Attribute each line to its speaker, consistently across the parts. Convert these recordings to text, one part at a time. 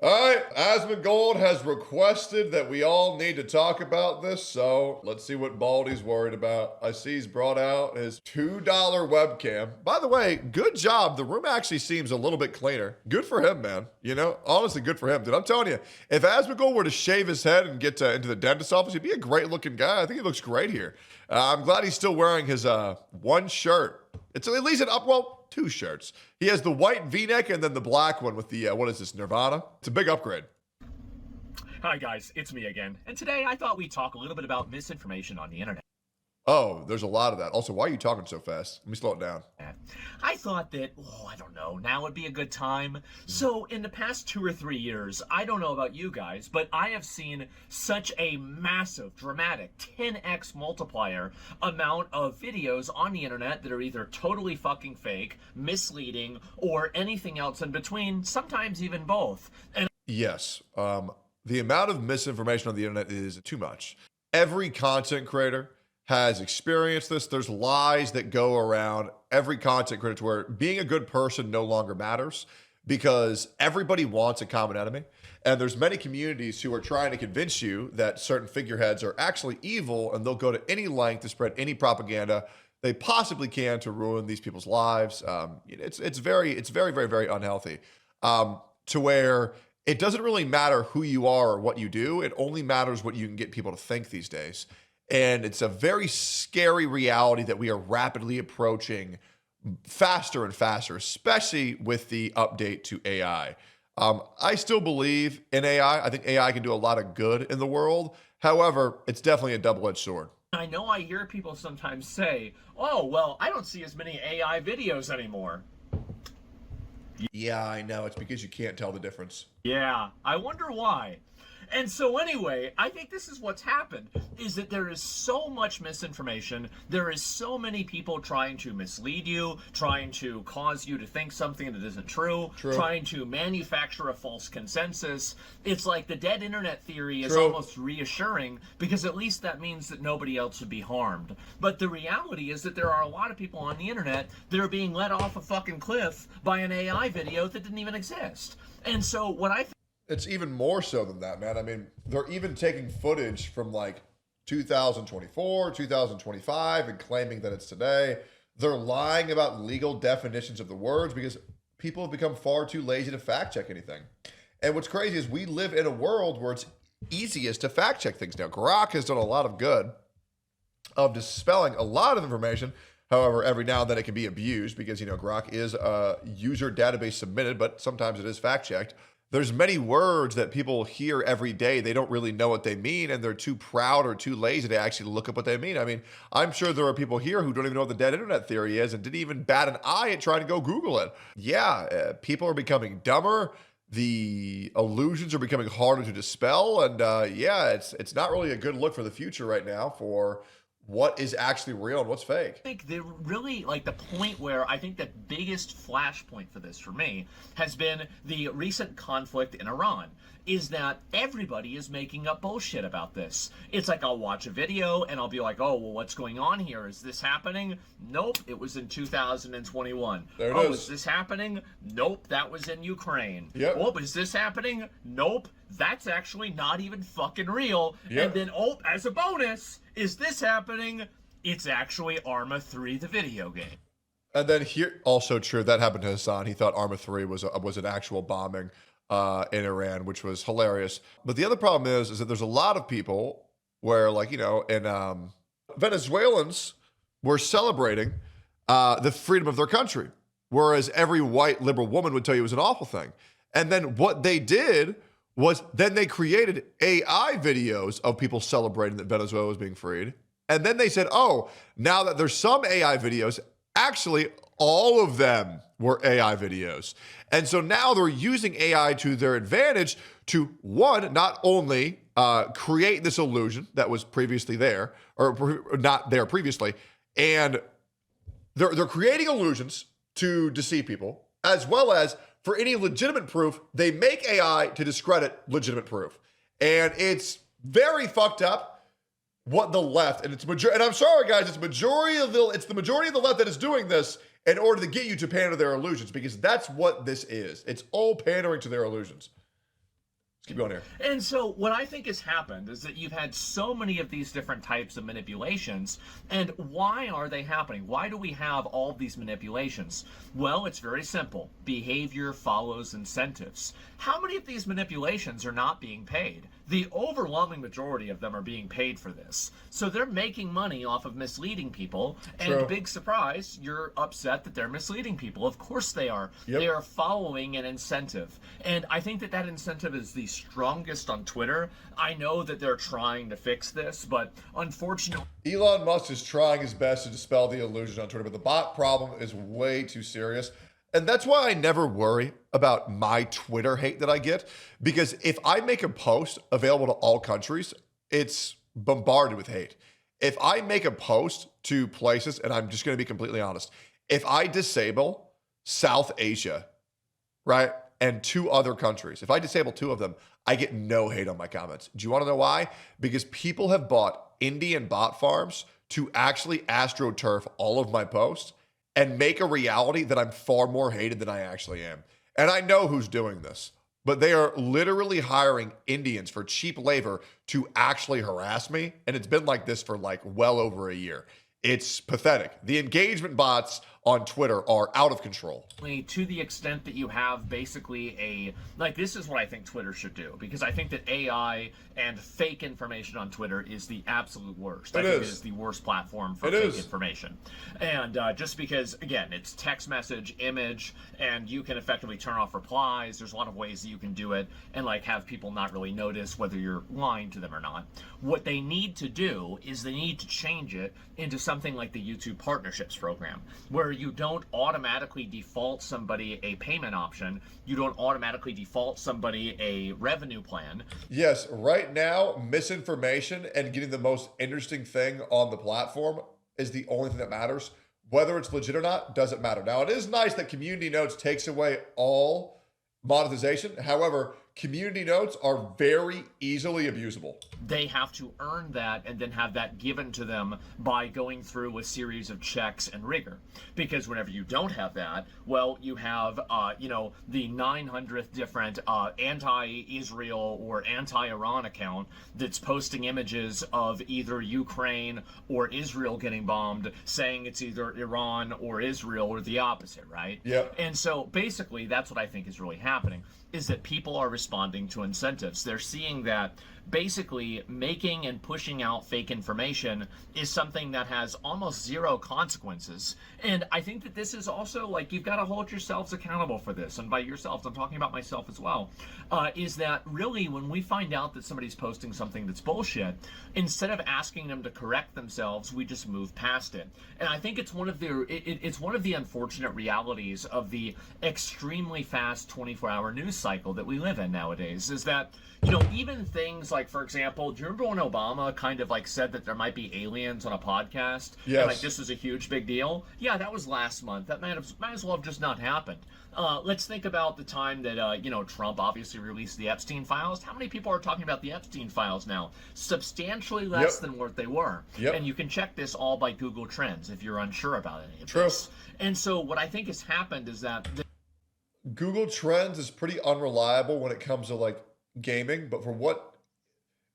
Speaker 1: All right, Asmongold has requested that we all need to talk about this, so let's see what Baldy's worried about. I see he's brought out his $2 webcam. By the way, good job. The room actually seems a little bit cleaner. Good for him, man. You know, honestly, good for him. Dude, I'm telling you, if Asmongold were to shave his head and get into the dentist's office, he'd be a great-looking guy. I think he looks great here. I'm glad he's still wearing his one shirt. It's at least two shirts. He has the white V-neck and then the black one with the, what is this, Nirvana? It's a big upgrade.
Speaker 2: Hi guys, it's me again. And today I thought we'd talk a little bit about misinformation on the internet.
Speaker 1: Oh, there's a lot of that. Also, why are you talking so fast? Let me slow it down.
Speaker 2: I thought that, I don't know, now would be a good time. So in the past 2 or 3 years, I don't know about you guys, but I have seen such a massive, dramatic 10x multiplier amount of videos on the internet that are either totally fucking fake, misleading, or anything else in between, sometimes even both. And
Speaker 1: yes, the amount of misinformation on the internet is too much. Every content creator has experienced this. There's lies that go around every content creator to where being a good person no longer matters because everybody wants a common enemy. And there's many communities who are trying to convince you that certain figureheads are actually evil, and they'll go to any length to spread any propaganda they possibly can to ruin these people's lives. It's very, very unhealthy to where it doesn't really matter who you are or what you do. It only matters what you can get people to think these days. And it's a very scary reality that we are rapidly approaching faster and faster, especially with the update to AI. I still believe in AI. I think AI can do a lot of good in the world. However, it's definitely a double-edged sword.
Speaker 2: I know I hear people sometimes say, oh, well, I don't see as many AI videos anymore.
Speaker 1: Yeah, I know. It's because you can't tell the difference.
Speaker 2: Yeah, I wonder why. And so anyway, I think this is what's happened, is that there is so much misinformation. There is so many people trying to mislead you, trying to cause you to think something that isn't true, trying to manufacture a false consensus. It's like the dead internet theory is almost reassuring because at least that means that nobody else would be harmed. But the reality is that there are a lot of people on the internet that are being let off a fucking cliff by an AI video that didn't even exist. And so what I think
Speaker 1: it's even more so than that, man. I mean, they're even taking footage from like 2024, 2025 and claiming that it's today. They're lying about legal definitions of the words because people have become far too lazy to fact check anything. And what's crazy is we live in a world where it's easiest to fact check things now. Grok has done a lot of good of dispelling a lot of information. However, every now and then it can be abused because, you know, Grok is a user database submitted, but sometimes it is fact checked. There's many words that people hear every day. They don't really know what they mean, and they're too proud or too lazy to actually look up what they mean. I mean, I'm sure there are people here who don't even know what the dead internet theory is and didn't even bat an eye at trying to go Google it. Yeah, people are becoming dumber. The illusions are becoming harder to dispel. And yeah, it's not really a good look for the future right now for what is actually real and what's fake.
Speaker 2: I think they're really like the point where I think the biggest flashpoint for this for me has been the recent conflict in Iran. Is that everybody is making up bullshit about this. It's like I'll watch a video and I'll be like, oh, well, what's going on here? Is this happening? Nope, it was in 2021.
Speaker 1: There it
Speaker 2: is this happening? Nope, that was in Ukraine.
Speaker 1: Yep.
Speaker 2: Oh, is this happening? Nope, that's actually not even fucking real.
Speaker 1: Yep.
Speaker 2: And then, oh, as a bonus, is this happening? It's actually Arma 3, the video game.
Speaker 1: And then here, also true, that happened to Hassan. He thought Arma 3 was an actual bombing in Iran, which was hilarious. But the other problem is that there's a lot of people where, like, you know, in Venezuelans were celebrating the freedom of their country, whereas every white liberal woman would tell you it was an awful thing. And then what they did was then they created AI videos of people celebrating that Venezuela was being freed. And then they said, oh, now that there's some AI videos, actually all of them were AI videos. And so now they're using AI to their advantage to, one, not only create this illusion that was previously there, or not there previously, and they're creating illusions to deceive people, as well as for any legitimate proof, they make AI to discredit legitimate proof. And it's very fucked up what the left, and I'm sorry guys, it's the majority of the left that is doing this in order to get you to pander their illusions, because that's what this is. It's all pandering to their illusions. keep going here.
Speaker 2: And so what I think has happened is that you've had so many of these different types of manipulations. And why are they happening? Why do we have all of these manipulations? Well, it's very simple. Behavior follows incentives. How many of these manipulations are not being paid? The overwhelming majority of them are being paid for this. So they're making money off of misleading people.
Speaker 1: True.
Speaker 2: And big surprise, you're upset that they're misleading people. Of course they are.
Speaker 1: Yep.
Speaker 2: They are following an incentive. And I think that that incentive is the strongest on Twitter. I know that they're trying to fix this, but unfortunately,
Speaker 1: Elon Musk is trying his best to dispel the illusion on Twitter, but the bot problem is way too serious. And that's why I never worry about my Twitter hate that I get, because if I make a post available to all countries, it's bombarded with hate. If I make a post to places, and I'm just going to be completely honest, if I disable South Asia, right, and 2 other countries, if I disable 2 of them, I get no hate on my comments. Do you want to know why? Because people have bought Indian bot farms to actually astroturf all of my posts and make a reality that I'm far more hated than I actually am. And I know who's doing this, but they are literally hiring Indians for cheap labor to actually harass me. And it's been like this for like well over a year. It's pathetic. The engagement bots on Twitter are out of control.
Speaker 2: to the extent that you have basically this is what I think Twitter should do, because I think that AI and fake information on Twitter is the absolute worst. I think it is the worst platform for fake information. And just because, again, it's text message, image, and you can effectively turn off replies. There's a lot of ways that you can do it and like have people not really notice whether you're lying to them or not. What they need to do is they need to change it into something like the YouTube Partnerships program, where you don't automatically default somebody a payment option. You don't automatically default somebody a revenue plan.
Speaker 1: Yes, right now, misinformation and getting the most interesting thing on the platform is the only thing that matters. Whether it's legit or not doesn't matter. Now, it is nice that Community Notes takes away all monetization. However, Community Notes are very easily abusable.
Speaker 2: They have to earn that and then have that given to them by going through a series of checks and rigor. Because whenever you don't have that, well, you have, the 900th different anti-Israel or anti-Iran account that's posting images of either Ukraine or Israel getting bombed, saying it's either Iran or Israel or the opposite, right?
Speaker 1: Yep.
Speaker 2: And so basically that's what I think is really happening, is that people are responding to incentives. They're seeing that basically making and pushing out fake information is something that has almost zero consequences. And I think that this is also, like, you've got to hold yourselves accountable for this. And by yourselves, I'm talking about myself as well, is that really when we find out that somebody's posting something that's bullshit, instead of asking them to correct themselves, we just move past it. And I think it's one of the unfortunate realities of the extremely fast 24-hour news cycle that we live in nowadays, is that, even things like, for example, do you remember when Obama kind of like said that there might be aliens on a podcast?
Speaker 1: Yes.
Speaker 2: And like this was a huge big deal? Yeah, that was last month. That might as well have just not happened. Let's think about the time that, Trump obviously released the Epstein files. How many people are talking about the Epstein files now? Substantially less than what they were.
Speaker 1: Yep.
Speaker 2: And you can check this all by Google Trends if you're unsure about any of
Speaker 1: True.
Speaker 2: this. And so what I think has happened is that
Speaker 1: Google Trends is pretty unreliable when it comes to like gaming, but for what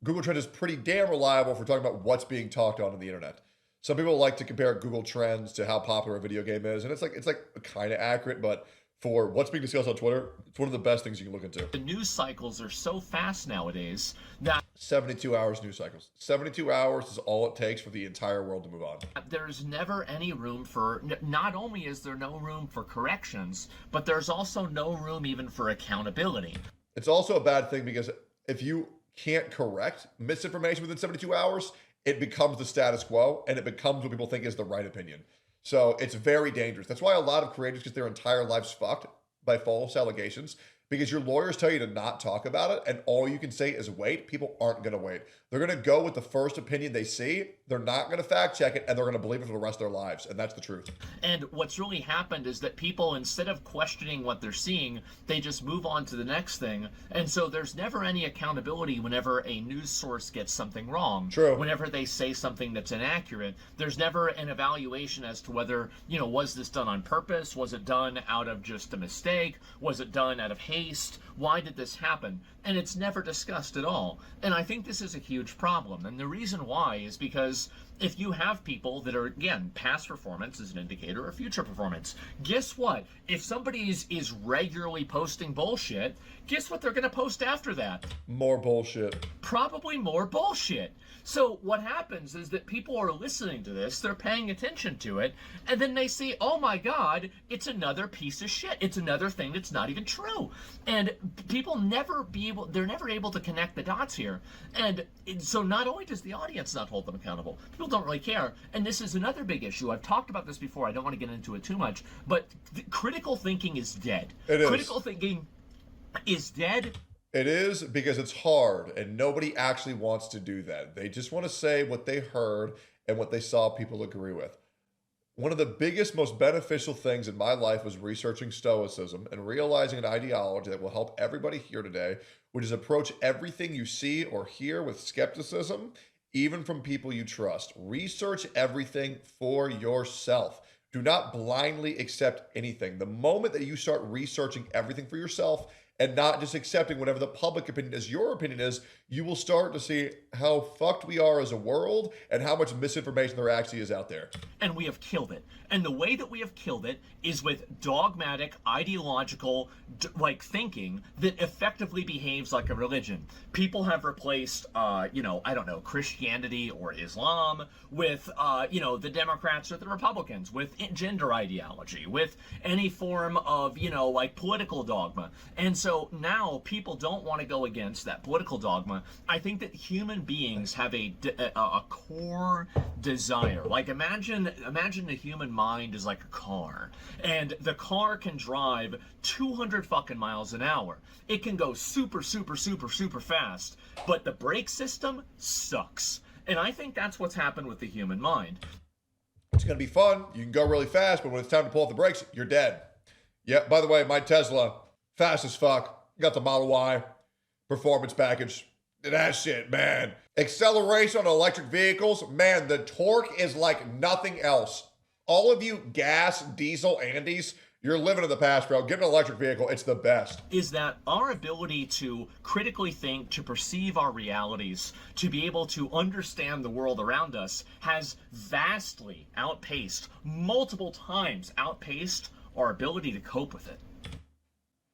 Speaker 1: Google Trends is pretty damn reliable for talking about what's being talked on the internet. Some people like to compare Google Trends to how popular a video game is, and it's like kind of accurate, but for what's being discussed on Twitter, it's one of the best things you can look into.
Speaker 2: the news cycles are so fast nowadays that
Speaker 1: 72 hours news cycles. 72 hours is all it takes for the entire world to move on.
Speaker 2: there's never any room for, not only is there no room for corrections, but there's also no room even for accountability.
Speaker 1: It's also a bad thing because if you can't correct misinformation within 72 hours, it becomes the status quo and it becomes what people think is the right opinion. So it's very dangerous. That's why a lot of creators get their entire lives fucked by false allegations, because your lawyers tell you to not talk about it, and all you can say is wait. People aren't going to wait. They're going to go with the first opinion they see. They're not going to fact check it, and they're going to believe it for the rest of their lives, and that's the truth.
Speaker 2: And what's really happened is that people, instead of questioning what they're seeing, they just move on to the next thing. And so there's never any accountability whenever a news source gets something wrong.
Speaker 1: True.
Speaker 2: Whenever they say something that's inaccurate, there's never an evaluation as to whether, was this done on purpose? Was it done out of just a mistake? Was it done out of hate? haste? Why did this happen? And it's never discussed at all. And I think this is a huge problem. And the reason why is because if you have people that are, again, past performance is an indicator of future performance. Guess what? If somebody is regularly posting bullshit, guess what they're going to post after that?
Speaker 1: More bullshit.
Speaker 2: Probably more bullshit. So what happens is that people are listening to this, they're paying attention to it, and then they see, oh my God, it's another piece of shit. It's another thing that's not even true. And people they're never able to connect the dots here. And so not only does the audience not hold them accountable, people don't really care. And this is another big issue. I've talked about this before. I don't want to get into it too much, but critical thinking is dead.
Speaker 1: It is.
Speaker 2: Critical thinking is dead.
Speaker 1: It is, because it's hard and nobody actually wants to do that. They just want to say what they heard and what they saw people agree with. One of the biggest, most beneficial things in my life was researching Stoicism and realizing an ideology that will help everybody here today, which is approach everything you see or hear with skepticism, even from people you trust. Research everything for yourself. Do not blindly accept anything. The moment that you start researching everything for yourself and not just accepting whatever the public opinion is, your opinion is, you will start to see how fucked we are as a world and how much misinformation there actually is out there.
Speaker 2: And we have killed it. And the way that we have killed it is with dogmatic, ideological, thinking that effectively behaves like a religion. People have replaced, Christianity or Islam with, the Democrats or the Republicans, with gender ideology, with any form of, political dogma. And so now people don't want to go against that political dogma. I think that human beings have a core desire. Like imagine the human mind is like a car, and the car can drive 200 fucking miles an hour. It can go super, super, super, super fast, but the brake system sucks. And I think that's what's happened with the human mind.
Speaker 1: It's going to be fun. You can go really fast, but when it's time to pull off the brakes, you're dead. Yeah, by the way, my Tesla, fast as fuck. Got the Model Y performance package. That shit, man. Acceleration on electric vehicles, man, the torque is like nothing else. All of you gas, diesel, Andes, you're living in the past, bro. Get an electric vehicle. It's the best.
Speaker 2: Is that our ability to critically think, to perceive our realities, to be able to understand the world around us has vastly outpaced, multiple times outpaced our ability to cope with it.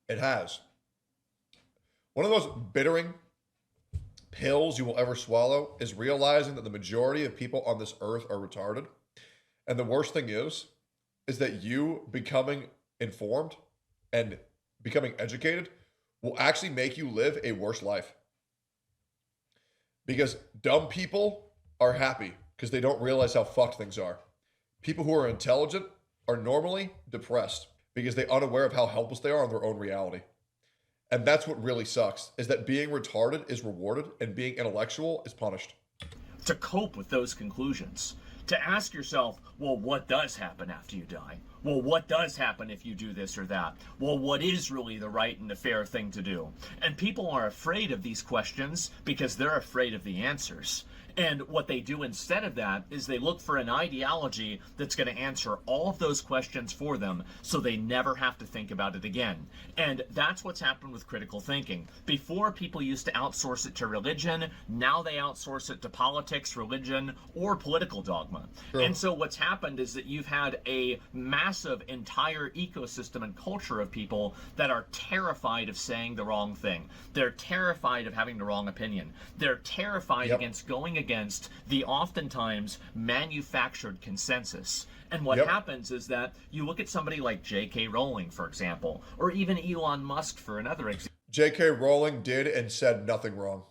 Speaker 1: It has. One of the most bittering pills you will ever swallow is realizing that the majority of people on this earth are retarded. And the worst thing is that you becoming informed and becoming educated will actually make you live a worse life. Because dumb people are happy because they don't realize how fucked things are. People who are intelligent are normally depressed because they're unaware of how helpless they are in their own reality. And that's what really sucks, is that being retarded is rewarded and being intellectual is punished.
Speaker 2: To cope with those conclusions, to ask yourself, well, what does happen after you die? Well, what does happen if you do this or that? Well, what is really the right and the fair thing to do? And people are afraid of these questions because they're afraid of the answers. And what they do instead of that is they look for an ideology that's going to answer all of those questions for them so they never have to think about it again. And that's what's happened with critical thinking. Before, people used to outsource it to religion. Now they outsource it to politics, religion, or political dogma. Sure. And so what's happened is that you've had a massive entire ecosystem and culture of people that are terrified of saying the wrong thing. They're terrified of having the wrong opinion. They're terrified against going against the oftentimes manufactured consensus. And what happens is that you look at somebody like J.K. Rowling, for example, or even Elon Musk for another example.
Speaker 1: J.K. Rowling did and said nothing wrong.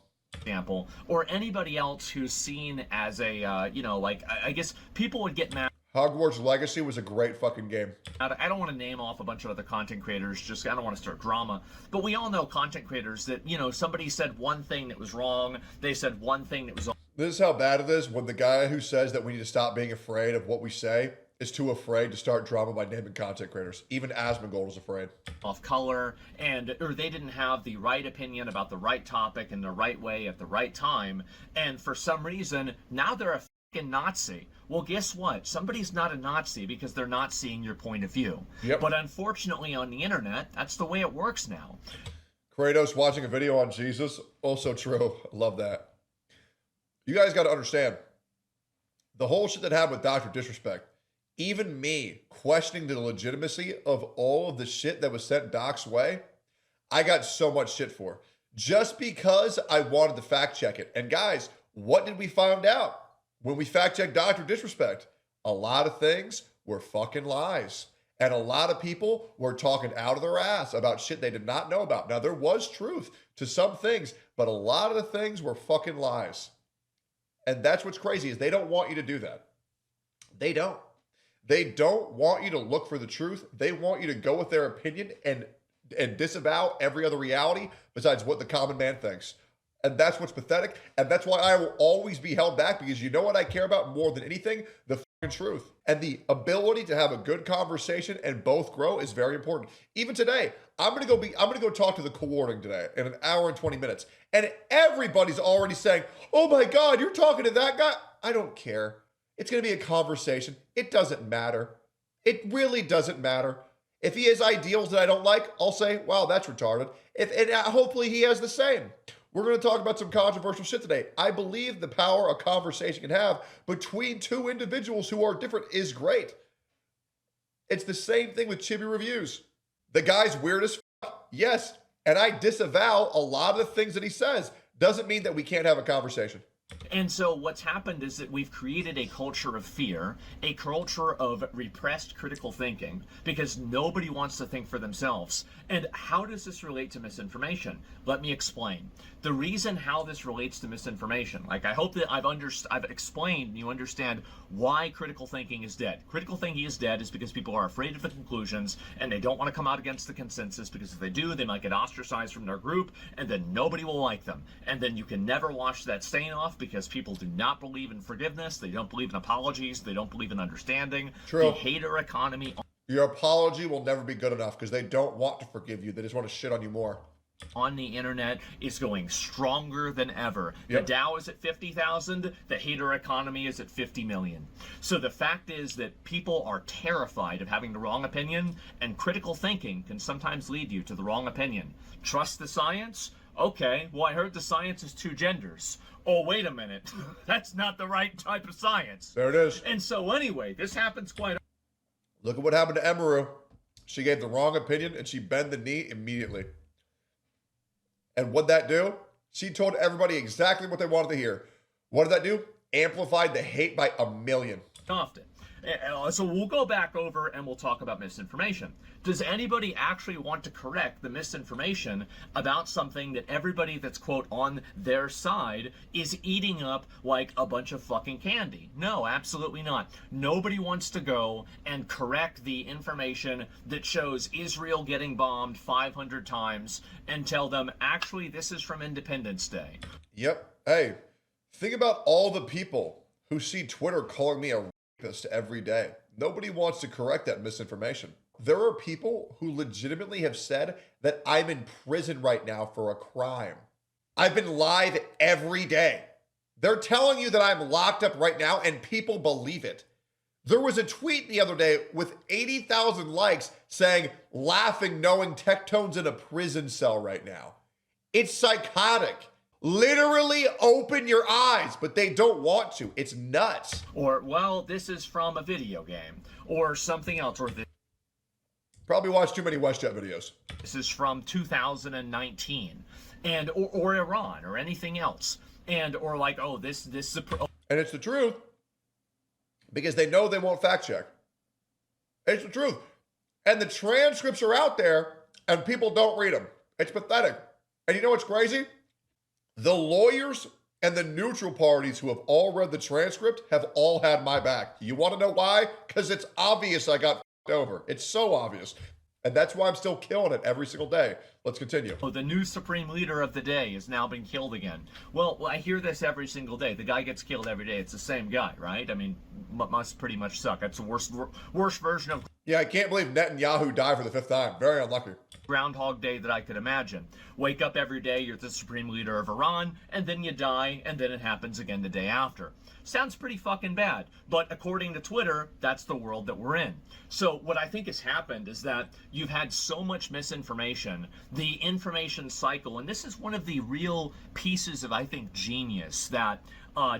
Speaker 2: Or anybody else who's seen as a, I guess people would get mad.
Speaker 1: Hogwarts Legacy was a great fucking game.
Speaker 2: I don't want to name off a bunch of other content creators, just I don't want to start drama, but we all know content creators that, somebody said one thing that was wrong, they said one thing that was wrong.
Speaker 1: This is how bad it is when the guy who says that we need to stop being afraid of what we say is too afraid to start drama by naming content creators. Even Asmongold is afraid.
Speaker 2: Off color, or they didn't have the right opinion about the right topic in the right way at the right time, and for some reason, now they're Nazi. Well, guess what? Somebody's not a Nazi because they're not seeing your point of view.
Speaker 1: Yep.
Speaker 2: But unfortunately, on the internet, that's the way it works now.
Speaker 1: Kratos watching a video on Jesus, also true. I love that. You guys got to understand, the whole shit that happened with Dr. Disrespect, even me questioning the legitimacy of all of the shit that was sent Doc's way, I got so much shit for. Just because I wanted to fact check it. And guys, what did we find out when we fact checked Dr. Disrespect? A lot of things were fucking lies. And a lot of people were talking out of their ass about shit they did not know about. Now, there was truth to some things, but a lot of the things were fucking lies. And that's what's crazy is they don't want you to do that. They don't. They don't want you to look for the truth. They want you to go with their opinion and disavow every other reality besides what the common man thinks. And that's what's pathetic. And that's why I will always be held back, because you know what I care about more than anything? The fucking truth. And the ability to have a good conversation and both grow is very important. Even today, I'm gonna go talk to the co-warning today in an hour and 20 minutes. And everybody's already saying, oh my God, you're talking to that guy. I don't care. It's gonna be a conversation. It doesn't matter. It really doesn't matter. If he has ideals that I don't like, I'll say, wow, that's retarded. And hopefully he has the same. We're going to talk about some controversial shit today. I believe the power a conversation can have between two individuals who are different is great. It's the same thing with Chibi Reviews. The guy's weird as fuck, yes. And I disavow a lot of the things that he says. Doesn't mean that we can't have a conversation.
Speaker 2: And so what's happened is that we've created a culture of fear, a culture of repressed critical thinking, because nobody wants to think for themselves. And how does this relate to misinformation? Let me explain. The reason how this relates to misinformation, like I hope that I've explained and you understand why critical thinking is dead. Critical thinking is dead is because people are afraid of the conclusions and they don't want to come out against the consensus, because if they do, they might get ostracized from their group and then nobody will like them. And then you can never wash that stain off, because people do not believe in forgiveness, they don't believe in apologies, they don't believe in understanding.
Speaker 1: True.
Speaker 2: The hater economy
Speaker 1: Your apology will never be good enough because they don't want to forgive you. They just want to shit on you more.
Speaker 2: On the internet is going stronger than ever.
Speaker 1: Yep.
Speaker 2: The Dow is at 50,000, the hater economy is at 50 million. So the fact is that people are terrified of having the wrong opinion, and critical thinking can sometimes lead you to the wrong opinion. Trust the science? Okay, well, I heard the science is two genders. Oh, wait a minute. That's not the right type of science.
Speaker 1: There it is.
Speaker 2: And so anyway, this happens quite.
Speaker 1: Look at what happened to Emaru. She gave the wrong opinion and she bent the knee immediately. And what'd that do? She told everybody exactly what they wanted to hear. What did that do? Amplified the hate by a million.
Speaker 2: Often. So we'll go back over and we'll talk about misinformation. Does anybody actually want to correct the misinformation about something that everybody that's, quote, on their side is eating up like a bunch of fucking candy? No, absolutely not. Nobody wants to go and correct the information that shows Israel getting bombed 500 times and tell them, actually, this is from Independence Day.
Speaker 1: Yep. Hey, think about all the people who see Twitter calling me a rapist every day. Nobody wants to correct that misinformation. There are people who legitimately have said that I'm in prison right now for a crime. I've been live every day. They're telling you that I'm locked up right now and people believe it. There was a tweet the other day with 80,000 likes saying, laughing knowing Tectone's in a prison cell right now. It's psychotic. Literally open your eyes, but they don't want to. It's nuts.
Speaker 2: Or, well, this is from a video game, or something else, or
Speaker 1: Probably watched too many WestJet videos.
Speaker 2: this is from 2019, and or Iran, or anything else, and or like, oh, this is a
Speaker 1: And it's the truth because they know they won't fact check. It's the truth. And the transcripts are out there and people don't read them. It's pathetic. And you know what's crazy? The lawyers and the neutral parties who have all read the transcript have all had my back. You want to know why? Because it's obvious I got f***ed over. It's so obvious. And that's why I'm still killing it every single day. Let's continue.
Speaker 2: Oh, the new supreme leader of the day has now been killed again. Well, I hear this every single day. The guy gets killed every day. It's the same guy, right? I mean, must pretty much suck. That's the worst version of...
Speaker 1: Yeah, I can't believe Netanyahu died for the 5th time. Very unlucky.
Speaker 2: Groundhog Day that I could imagine. Wake up every day, you're the supreme leader of Iran, and then you die, and then it happens again the day after. Sounds pretty fucking bad, but according to Twitter, that's the world that we're in. So what I think has happened is that you've had so much misinformation, the information cycle, and this is one of the real pieces of, I think, genius that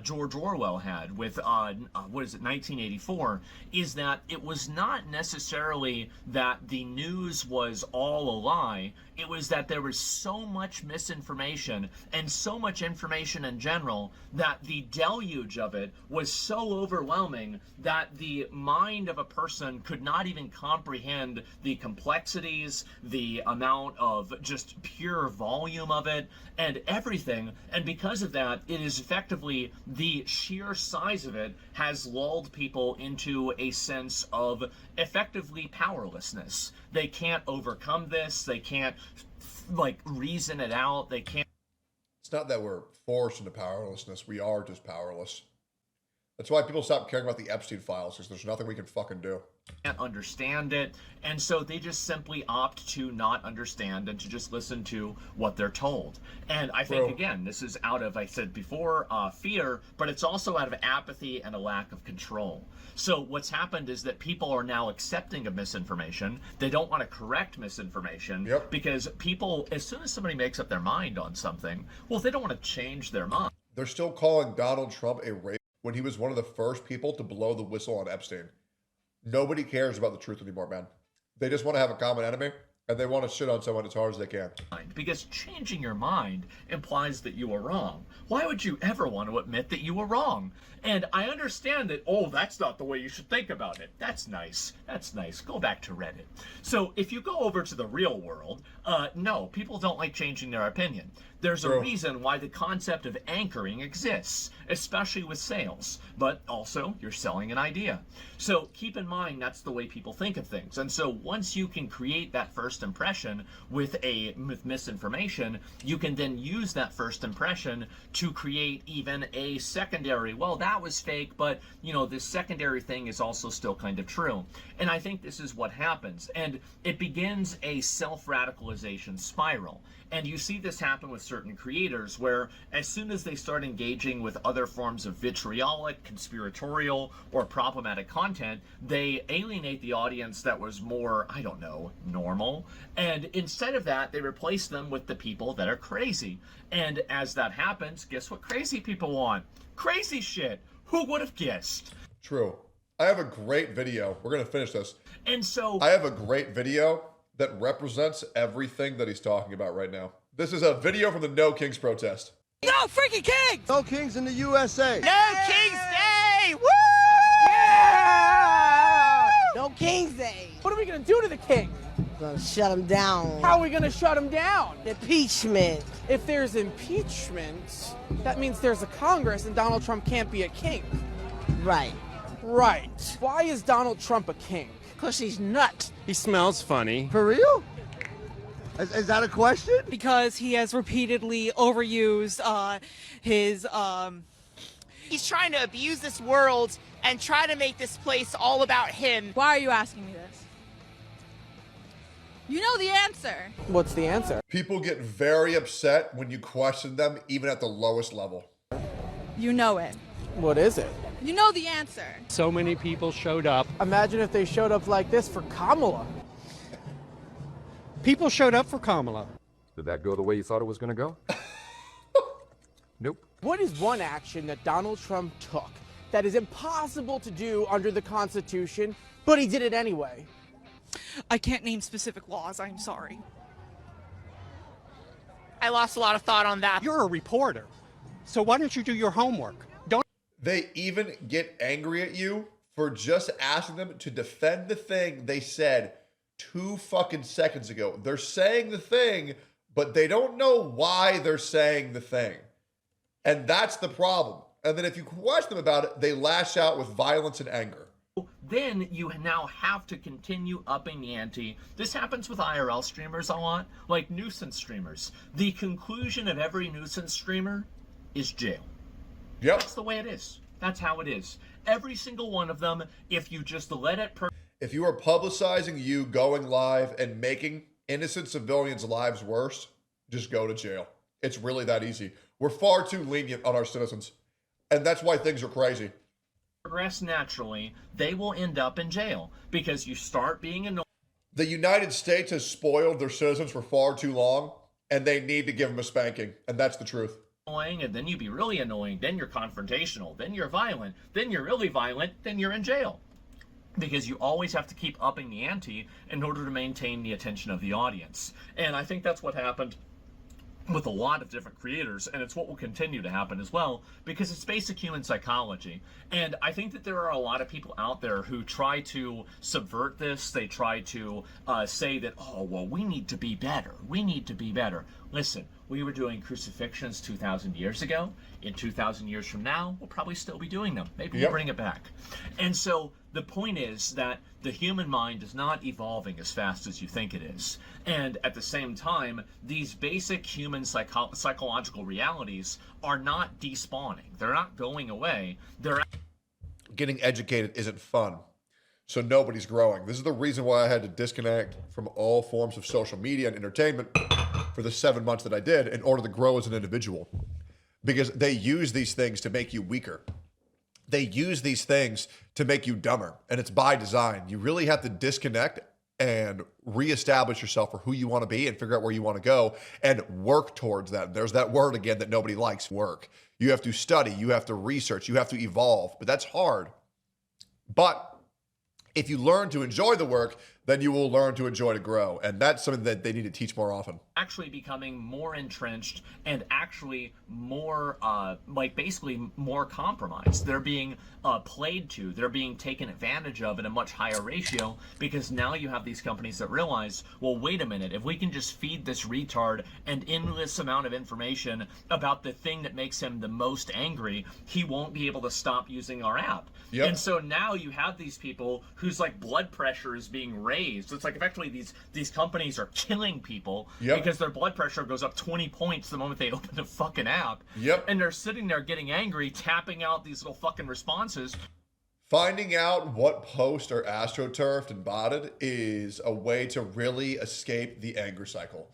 Speaker 2: George Orwell had with, 1984, is that it was not necessarily that the news was all a lie. It was that there was so much misinformation and so much information in general that the deluge of it was so overwhelming that the mind of a person could not even comprehend the complexities, the amount of just pure volume of it, and everything. And because of that, it is effectively the sheer size of it has lulled people into a sense of effectively powerlessness. They can't overcome this. They can't like reason it out. They can't.
Speaker 1: It's not that we're forced into powerlessness. We are just powerless. That's why people stop caring about the Epstein files, because there's nothing we can fucking do.
Speaker 2: Can't understand it, and so they just simply opt to not understand and to just listen to what they're told. And I think, again, this is out of, I said before, fear, but it's also out of apathy and a lack of control. So what's happened is that people are now accepting of misinformation. They don't want to correct misinformation because people, as soon as somebody makes up their mind on something, well, they don't want to change their mind.
Speaker 1: They're still calling Donald Trump a rapist when he was one of the first people to blow the whistle on Epstein. Nobody cares about the truth anymore, man. They just want to have a common enemy, and they want to shit on someone as hard as they can.
Speaker 2: Because changing your mind implies that you are wrong. Why would you ever want to admit that you were wrong? And I understand that, oh, that's not the way you should think about it. That's nice. That's nice. Go back to Reddit. So if you go over to the real world, no, people don't like changing their opinion. There's a reason why the concept of anchoring exists, especially with sales, but also you're selling an idea. So keep in mind that's the way people think of things. And so once you can create that first impression with misinformation, you can then use that first impression to create even a secondary, well, that was fake, but you know, this secondary thing is also still kind of true. And I think this is what happens. And it begins a self-radicalization spiral. And you see this happen with certain creators where as soon as they start engaging with other forms of vitriolic, conspiratorial, or problematic content, they alienate the audience that was more, I don't know, normal. And instead of that, they replace them with the people that are crazy. And as that happens, guess what crazy people want? Crazy shit. Who would have guessed?
Speaker 1: True. I have a great video. We're going to finish this.
Speaker 2: And so
Speaker 1: I have a great video that represents everything that he's talking about right now. This is a video from the No Kings protest.
Speaker 3: No freaking kings!
Speaker 4: No kings in the USA.
Speaker 3: No Kings Day! Woo!
Speaker 4: Yeah!
Speaker 3: No Kings Day.
Speaker 5: What are we gonna do to the king?
Speaker 3: Gonna shut him down.
Speaker 5: How are we gonna shut him down?
Speaker 3: Impeachment.
Speaker 5: If there's impeachment, that means there's a Congress and Donald Trump can't be a king.
Speaker 3: Right.
Speaker 5: Right. Why is Donald Trump a king?
Speaker 3: Because he's nuts.
Speaker 6: He smells funny.
Speaker 4: For real? Is that a question?
Speaker 7: Because he has repeatedly overused his
Speaker 8: He's trying to abuse this world and try to make this place all about him.
Speaker 7: Why are you asking me this? You know the answer.
Speaker 5: What's the answer?
Speaker 1: People get very upset when you question them, even at the lowest level.
Speaker 7: You know it.
Speaker 5: What is it?
Speaker 7: You know the answer.
Speaker 6: So many people showed up.
Speaker 5: Imagine if they showed up like this for Kamala.
Speaker 6: People showed up for Kamala.
Speaker 9: Did that go the way you thought it was going to go? Nope.
Speaker 5: What is one action that Donald Trump took that is impossible to do under the Constitution, but he did it anyway?
Speaker 7: I can't name specific laws, I'm sorry.
Speaker 8: I lost a lot of thought on that.
Speaker 6: You're a reporter, so why don't you do your homework? Don't.
Speaker 1: They even get angry at you for just asking them to defend the thing they said 2 fucking seconds ago. They're saying the thing, but they don't know why they're saying the thing. And that's the problem. And then if you question them about it, they lash out with violence and anger.
Speaker 2: Then you now have to continue upping the ante. This happens with IRL streamers a lot, like nuisance streamers. The conclusion of every nuisance streamer is jail.
Speaker 1: Yep.
Speaker 2: That's the way it is. That's how it is. Every single one of them, if you just let it...
Speaker 1: If you are publicizing you going live and making innocent civilians' lives worse, just go to jail. It's really that easy. We're far too lenient on our citizens. And that's why things are crazy.
Speaker 2: Progress naturally, they will end up in jail because you start being annoying.
Speaker 1: The United States has spoiled their citizens for far too long, and they need to give them a spanking. And that's the truth.
Speaker 2: And then you be really annoying, then you're confrontational, then you're violent, then you're really violent, then you're in jail. Because you always have to keep upping the ante in order to maintain the attention of the audience. And I think that's what happened with a lot of different creators, and it's what will continue to happen as well, because it's basic human psychology. And I think that there are a lot of people out there who try to subvert this. They try to say that, oh, well, we need to be better. We need to be better. Listen, we were doing crucifixions 2,000 years ago. In 2,000 years from now, we'll probably still be doing them. Maybe we'll bring it back. And so the point is that the human mind is not evolving as fast as you think it is. And at the same time, these basic human psychological realities are not despawning. They're not going away. They're
Speaker 1: Getting educated isn't fun. So nobody's growing. This is the reason why I had to disconnect from all forms of social media and entertainment for the 7 months that I did in order to grow as an individual. Because they use these things to make you weaker. They use these things to make you dumber. And it's by design. You really have to disconnect and reestablish yourself for who you want to be and figure out where you want to go and work towards that. There's that word again that nobody likes, work. You have to study, you have to research, you have to evolve, but that's hard. But if you learn to enjoy the work, then you will learn to enjoy to grow. And that's something that they need to teach more often.
Speaker 2: Actually becoming more entrenched and actually more, basically more compromised. They're being played to. They're being taken advantage of in a much higher ratio because now you have these companies that realize, well, wait a minute, if we can just feed this retard an endless amount of information about the thing that makes him the most angry, he won't be able to stop using our app.
Speaker 1: Yep.
Speaker 2: And so now you have these people whose blood pressure is being raised. It's effectively these companies are killing people because their blood pressure goes up 20 points the moment they open the fucking app.
Speaker 1: Yep.
Speaker 2: And they're sitting there getting angry, tapping out these little fucking responses.
Speaker 1: Finding out what posts are astroturfed and botted is a way to really escape the anger cycle,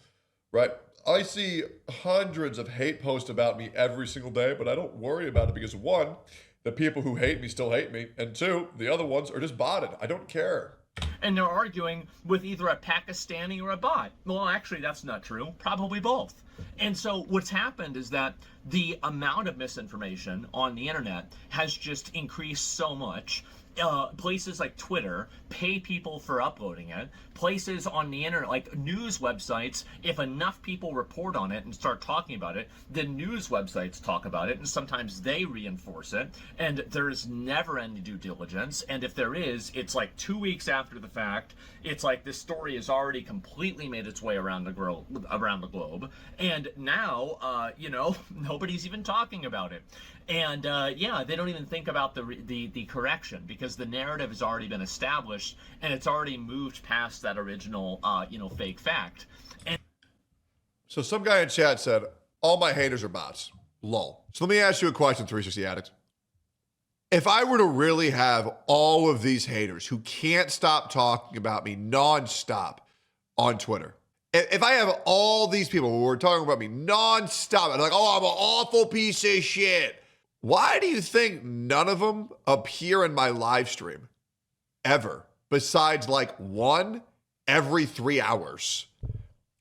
Speaker 1: right? I see hundreds of hate posts about me every single day, but I don't worry about it because one, the people who hate me still hate me, and two, the other ones are just botted. I don't care.
Speaker 2: And they're arguing with either a Pakistani or a bot. Well, actually, that's not true. Probably both. And so what's happened is that the amount of misinformation on the internet has just increased so much. Places like Twitter pay people for uploading it. Places on the internet, like news websites, if enough people report on it and start talking about it, the news websites talk about it, and sometimes they reinforce it, and there is never any due diligence, and if there is, it's 2 weeks after the fact. It's this story has already completely made its way around the globe, and now, nobody's even talking about it. And they don't even think about the correction because the narrative has already been established and it's already moved past that original, fake fact. And
Speaker 1: so some guy in chat said, all my haters are bots. Lol. So let me ask you a question, 360 Addict. If I were to really have all of these haters who can't stop talking about me nonstop on Twitter, if I have all these people who are talking about me nonstop, and oh, I'm an awful piece of shit, why do you think none of them appear in my live stream ever? Besides one every 3 hours.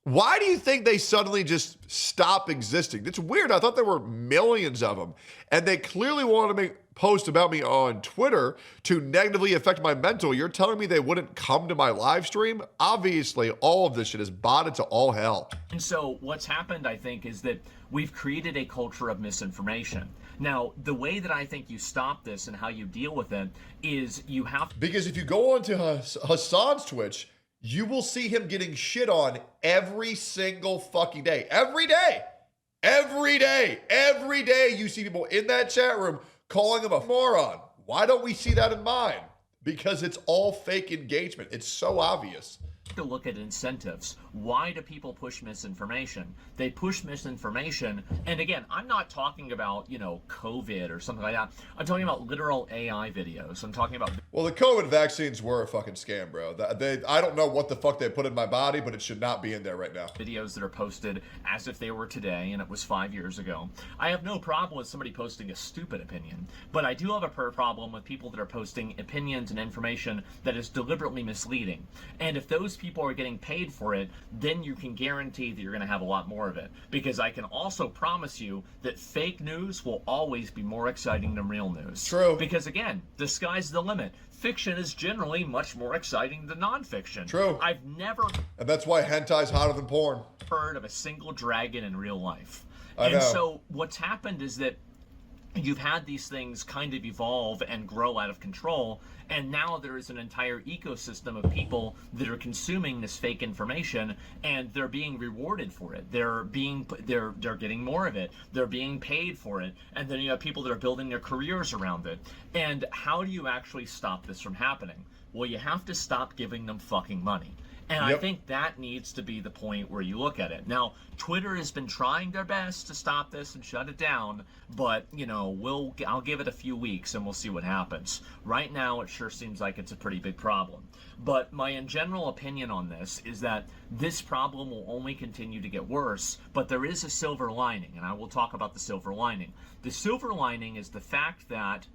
Speaker 1: Why do you think they suddenly just stop existing? It's weird. I thought there were millions of them. And they clearly wanted to make posts about me on Twitter to negatively affect my mental. You're telling me they wouldn't come to my live stream? Obviously, all of this shit is botted to all hell.
Speaker 2: And so what's happened, I think, is that we've created a culture of misinformation. Now, the way that I think you stop this and how you deal with it is you have...
Speaker 1: Because if you go onto Hassan's Twitch, you will see him getting shit on every single fucking day. Every day. Every day. Every day you see people in that chat room calling him a moron. Why don't we see that in mine? Because it's all fake engagement. It's so obvious.
Speaker 2: to look at incentives. Why do people push misinformation? They push misinformation, and again, I'm not talking about, COVID or something like that. I'm talking about literal AI videos. I'm talking about...
Speaker 1: Well, the COVID vaccines were a fucking scam, bro. I don't know what the fuck they put in my body, but it should not be in there right now.
Speaker 2: Videos that are posted as if they were today, and it was 5 years ago. I have no problem with somebody posting a stupid opinion, but I do have a problem with people that are posting opinions and information that is deliberately misleading. And if those people are getting paid for it, then you can guarantee that you're going to have a lot more of it. Because I can also promise you that fake news will always be more exciting than real news.
Speaker 1: True.
Speaker 2: Because again, the sky's the limit. Fiction is generally much more exciting than nonfiction.
Speaker 1: True.
Speaker 2: I've never...
Speaker 1: And that's why hentai's hotter than porn.
Speaker 2: ...heard of a single dragon in real life.
Speaker 1: I know.
Speaker 2: So what's happened is that you've had these things kind of evolve and grow out of control, and now there is an entire ecosystem of people that are consuming this fake information, and they're being rewarded for it. They're getting more of it. They're being paid for it, and then you have people that are building their careers around it. And how do you actually stop this from happening? Well, you have to stop giving them fucking money. And I think that needs to be the point where you look at it. Now, Twitter has been trying their best to stop this and shut it down, but, I'll give it a few weeks and we'll see what happens. Right now, it sure seems like it's a pretty big problem. But my general opinion on this is that this problem will only continue to get worse, but there is a silver lining, and I will talk about the silver lining. The silver lining is the fact that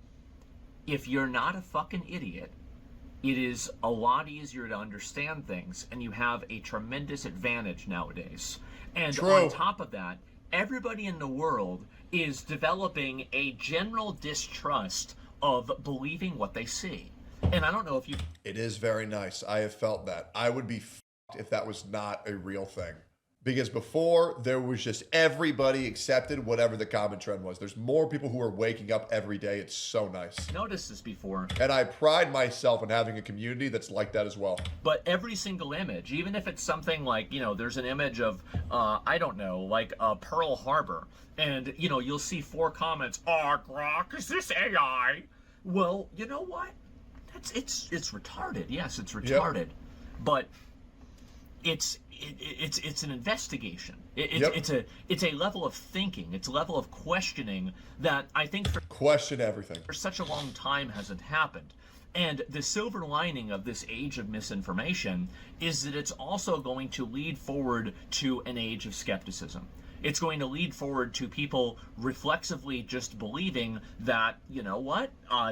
Speaker 2: if you're not a fucking idiot, it is a lot easier to understand things, and you have a tremendous advantage nowadays. And on top of that, everybody in the world is developing a general distrust of believing what they see. And I don't know if you...
Speaker 1: It is very nice. I have felt that. I would be f***ed if that was not a real thing. Because before, there was just everybody accepted whatever the common trend was. There's more people who are waking up every day. It's so nice.
Speaker 2: Noticed this before.
Speaker 1: And I pride myself in having a community that's like that as well.
Speaker 2: But every single image, even if it's something like, there's an image of, Pearl Harbor. And, you'll see 4 comments, Grok, is this AI? Well, you know what? It's retarded. Yes, it's retarded. Yep. But it's an investigation. It's a level of thinking. It's a level of questioning that I think
Speaker 1: question everything
Speaker 2: for such a long time hasn't happened. And the silver lining of this age of misinformation is that it's also going to lead forward to an age of skepticism. It's going to lead forward to people reflexively just believing that,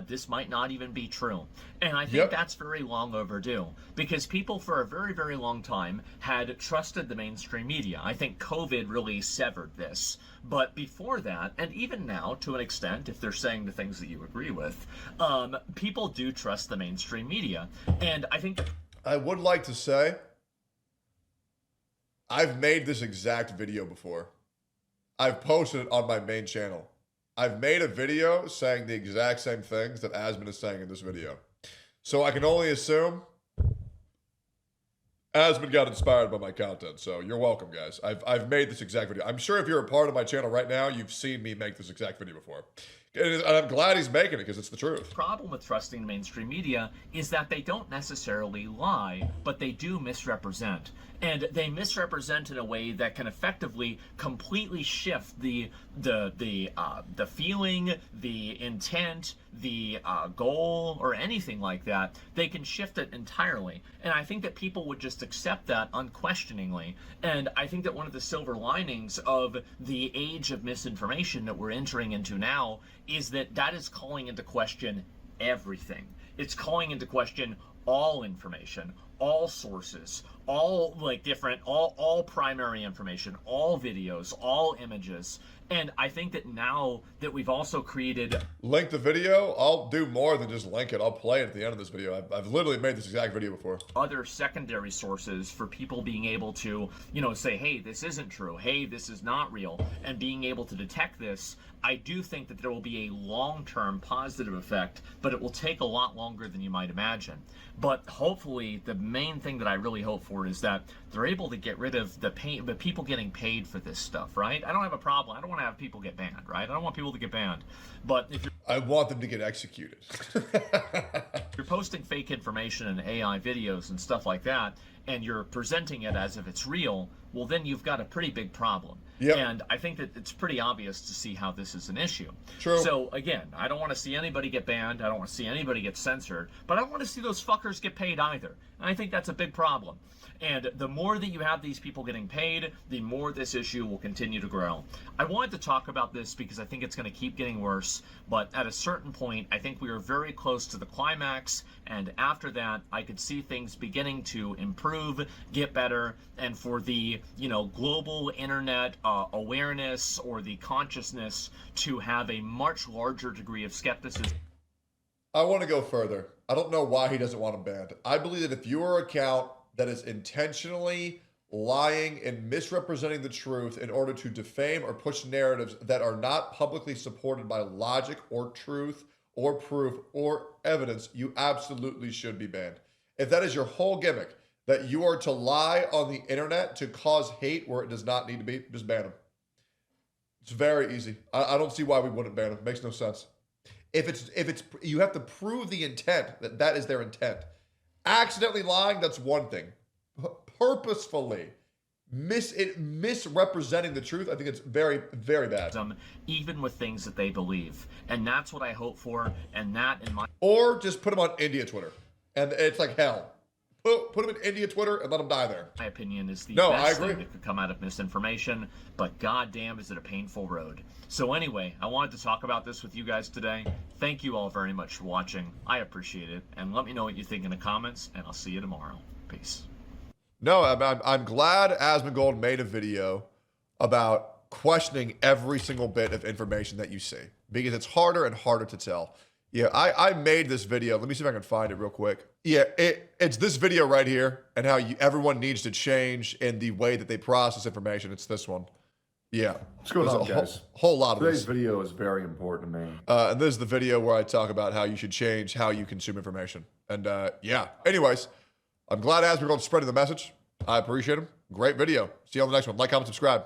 Speaker 2: this might not even be true. And I think that's very long overdue, because people for a very, very long time had trusted the mainstream media. I think COVID really severed this. But before that, and even now to an extent, if they're saying the things that you agree with, people do trust the mainstream media. And I think...
Speaker 1: I would like to say, I've made this exact video before. I've posted it on my main channel. I've made a video saying the exact same things that Asmon is saying in this video. So I can only assume Asmon got inspired by my content. So you're welcome, guys. I've made this exact video. I'm sure if you're a part of my channel right now, you've seen me make this exact video before. And I'm glad he's making it because it's the truth.
Speaker 2: The problem with trusting the mainstream media is that they don't necessarily lie, but they do misrepresent. And they misrepresent in a way that can effectively completely shift the feeling, the intent, the goal, or anything like that. They can shift it entirely. And I think that people would just accept that unquestioningly. And I think that one of the silver linings of the age of misinformation that we're entering into now is that is calling into question everything. It's calling into question all information, all sources, all all primary information, all videos, all images. And I think that now that we've also created...
Speaker 1: Link the video? I'll do more than just link it. I'll play it at the end of this video. I've literally made this exact video before.
Speaker 2: Other secondary sources for people being able to, say, hey, this isn't true. Hey, this is not real. And being able to detect this, I do think that there will be a long-term positive effect, but it will take a lot longer than you might imagine. But hopefully, the main thing that I really hope for is that they're able to get rid of the people getting paid for this stuff, right? I don't have a problem. I don't want to have people get banned, right? I don't want people to get banned. But if
Speaker 1: I want them to get executed.
Speaker 2: you're posting fake information and AI videos and stuff like that, and you're presenting it as if it's real, well, then you've got a pretty big problem.
Speaker 1: Yep.
Speaker 2: And I think that it's pretty obvious to see how this is an issue.
Speaker 1: True.
Speaker 2: So again, I don't want to see anybody get banned. I don't want to see anybody get censored. But I don't want to see those fuckers get paid either. And I think that's a big problem. And the more that you have these people getting paid, the more this issue will continue to grow. I wanted to talk about this because I think it's going to keep getting worse. But at a certain point, I think we are very close to the climax. And after that, I could see things beginning to improve, get better, and for the, global internet awareness or the consciousness to have a much larger degree of skepticism.
Speaker 1: I want to go further. I don't know why he doesn't want him banned. I believe that if your account that is intentionally lying and misrepresenting the truth in order to defame or push narratives that are not publicly supported by logic or truth or proof or evidence, you absolutely should be banned. If that is your whole gimmick, that you are to lie on the internet to cause hate where it does not need to be, just ban him. It's very easy. I don't see why we wouldn't ban him. It makes no sense. If it's you have to prove the intent that is their intent. Accidentally lying, that's one thing. Purposefully misrepresenting the truth, I think it's very, very bad.
Speaker 2: Even with things that they believe. And that's what I hope for. And that in my...
Speaker 1: Or just put them on India Twitter. And it's like hell. Put them in India Twitter and let them die there.
Speaker 2: My opinion is the
Speaker 1: I
Speaker 2: best
Speaker 1: agree.
Speaker 2: thing that could come out of misinformation, but goddamn is it a painful road. So anyway, I wanted to talk about this with you guys today. Thank you all very much for watching. I appreciate it. And let me know what you think in the comments, and I'll see you tomorrow. Peace.
Speaker 1: No, I'm glad Asmongold made a video about questioning every single bit of information that you see, because it's harder and harder to tell. Yeah, I made this video. Let me see if I can find it real quick. Yeah, it's this video right here, and how everyone needs to change in the way that they process information. It's this one. Yeah.
Speaker 10: What's going on, guys?
Speaker 1: Whole lot of
Speaker 10: Today's
Speaker 1: this.
Speaker 10: video is very important to me.
Speaker 1: And this is the video where I talk about how you should change how you consume information. And yeah. Anyways, I'm glad Asmongold spreading the message. I appreciate him. Great video. See you on the next one. Like, comment, subscribe.